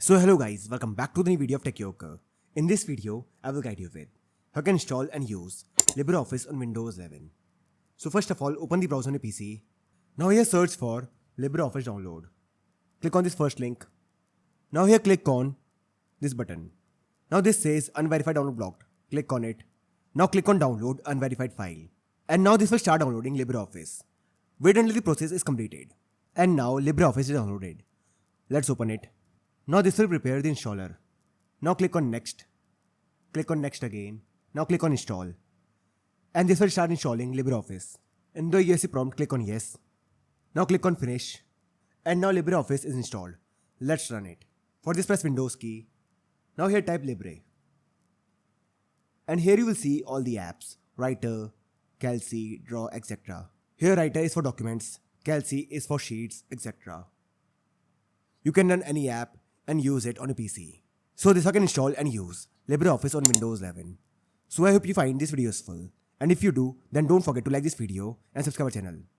So hello guys, welcome back to the new video of Tech Yoker. In this video, I will guide you with how you can install and use LibreOffice on Windows 11. So first of all, open the browser on your PC. Now here search for LibreOffice download. Click on this first link. Now here click on this button. Now this says unverified download blocked. Click on it. Now click on download unverified file. And now this will start downloading LibreOffice. Wait until the process is completed. And now LibreOffice is downloaded. Let's open it. Now this will prepare the installer. Now click on next. Click on next again. Now click on install. And this will start installing LibreOffice. In the ESC prompt, click on yes. Now click on finish. And now LibreOffice is installed. Let's run it. For this, press Windows key. Now here type Libre. And here you will see all the apps. Writer, Calci, Draw, etc. Here Writer is for documents. Calci is for sheets, etc. You can run any app and use it on a PC. So this I can install and use LibreOffice on Windows 11. So I hope you find this video useful. And if you do, then don't forget to like this video and subscribe our channel.